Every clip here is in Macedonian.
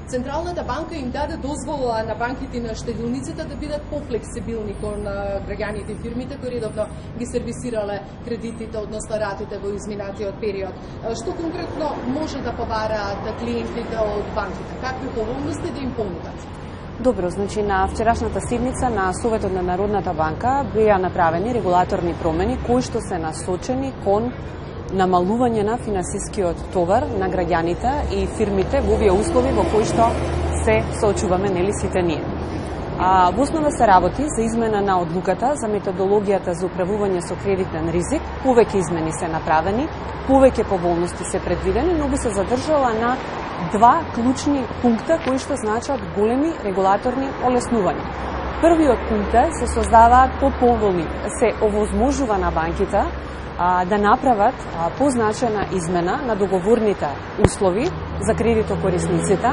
Централната банка им даде дозвола на банките и на штедилниците да бидат пофлексибилни кон граѓаните и фирмите кои редовно ги сервисирале кредитите, односно ратите во изминатиот период. Што конкретно може да побараат клиентите од банките? Какви поволности да им понудат? Добро, значи на вчерашната седница на Советот на Народната банка беа направени регулаторни промени кои што се насочени кон намалување на финансискиот товар на граѓаните и фирмите во овие услови во кои што се соочуваме нели сите ние. Во основа се работи за измена на одлуката за методологијата за управување со кредитен ризик. Повеќе измени се направени, повеќе поволности се предвидени, но би се задржала на два клучни пункта кои што значат големи регулаторни олеснувања. Првиот пункт е се создаваат поповолни, се овозможува на банките да направат позначена измена на договорните услови за кредитокорисниците.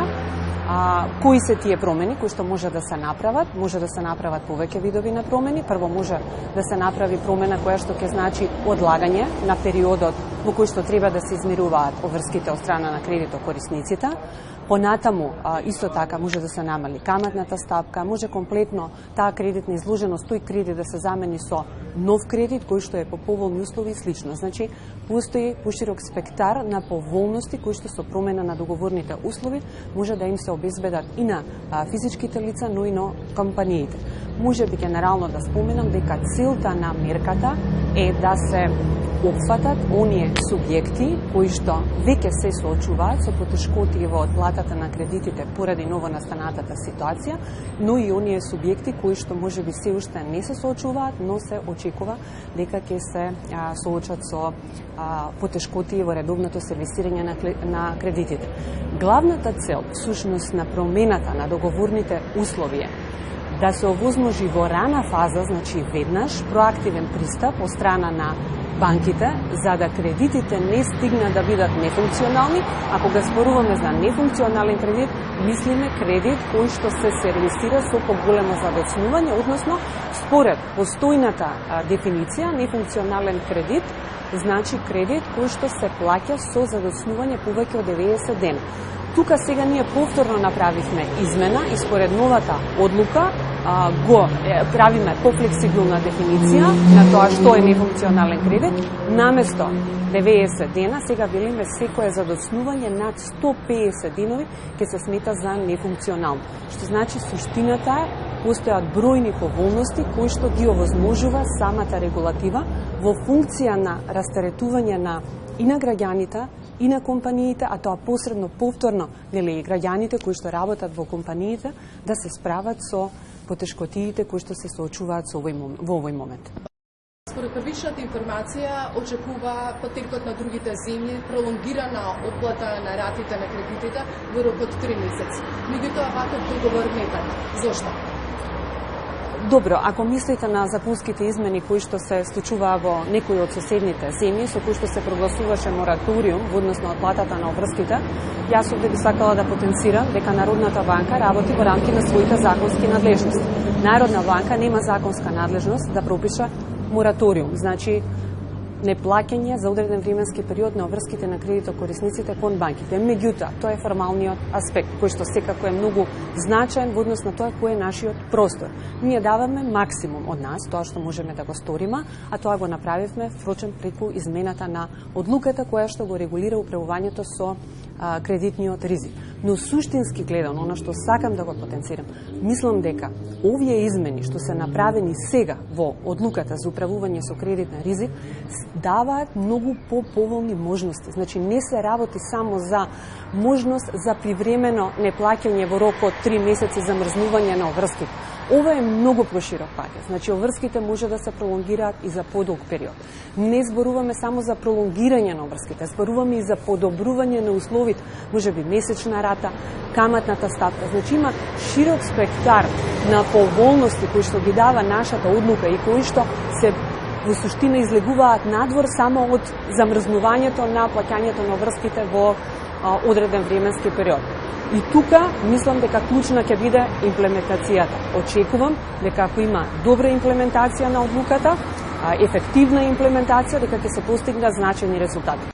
Кои се тие промени кои што може да се направат? Може да се направат повеќе видови на промени. Прво може да се направи промена која што ќе значи одлагање на периодот во кој што треба да се измируваат обврските од страна на кредитокорисниците. Понатаму, исто така, може да се намали каматната стапка, може комплетно таа кредитна изложеност, тој кредит да се замени со нов кредит кој што е по поволни услови и слично. Значи, постои поширок спектар на поволности кои што со промена на договорните услови може да им се обезбедат и на физичките лица, но и на компаниите. Може би генерално да споменам дека целта на мерката е да се опфатат оние субјекти кои што веќе се соочуваат со потешкоти во отплатата на кредитите поради новонастанатата ситуација, но и оние субјекти кои што можеби се уште не се соочуваат, но се очекува дека ќе се соочат со потешкоти во редовното сервисирање на кредитите. Главната цел, всушност, на промената на договорните услови е да се овозможи во рана фаза, значи веднаш, проактивен пристап од страна на банките, за да кредитите не стигнат да бидат нефункционални. А кога зборуваме за нефункционален кредит, мислиме кредит кој што се сервисира со поголемо задоцнување, односно, според постојната дефиниција, нефункционален кредит значи кредит кој што се плаќа со задоцнување повеќе од 90 дена. Тука сега ние повторно направивме измена и според новата одлука го правиме пофлексибилна дефиниција на тоа што е нефункционален кредит. Наместо 90 дена, сега велиме секое задоцнување над 150 денови ќе се смета за нефункционално. Што значи суштината е постојат бројни поволности кои што ги овозможува самата регулатива во функција на растаретување и на граѓаните и на компаниите, а тоа посредно повторно нели и граѓаните кои што работат во компаниите да се справат со потешкотиите кои што се соочуваат во овој момент. Според првичната информација очекува потекот на другите земји пролонгирана оплата на ратите на кредитите во рок од 3 месеци. Меѓутоа ваков договор не е. Зошто? Добро, ако мислите на законските измени кои што се случуваа во некои од соседните земји, со кои што се прогласуваше мораториум во однос на отплатата на обврските, јас овде би сакала да потенцирам дека Народната банка работи во рамки на своите законски надлежности. Народна банка нема законска надлежност да пропише мораториум, значи неплаќање за одреден временски период на обврските на кредитокорисниците кон банките. Меѓутоа, тоа е формалниот аспект, кој што секако е многу значаен во однос на тоа кој е нашиот простор. Ние даваме максимум од нас, тоа што можеме да го сториме, а тоа го направивме впрочем преку измената на одлуката која што го регулира управувањето со кредитниот ризик. Но суштински гледано, она што сакам да го потенцирам, мислам дека овие измени што се направени сега во одлуката за управување со кредитен ризик даваат многу поповолни можности. Значи не се работи само за можност за привремено неплаќање во рок од 3 месеци замрзнување на обврските. Ова е многу проширок пакет. Значи обврските може да се пролонгираат и за подолг период. Не зборуваме само за пролонгирање на обврските, зборуваме и за подобрување на условите, можеби месечна рата, каматната стапка. Значи има широк спектар на поволности кои што ги дава нашата одлука и кои што се во суштина излегуваат надвор само од замрзнувањето на плаќањето на обврските во одреден временски период. И тука мислам дека клучна ќе биде имплементацијата. Очекувам дека ако има добра имплементација на одлуката, ефективна имплементација, дека ќе се постигнат значајни резултати.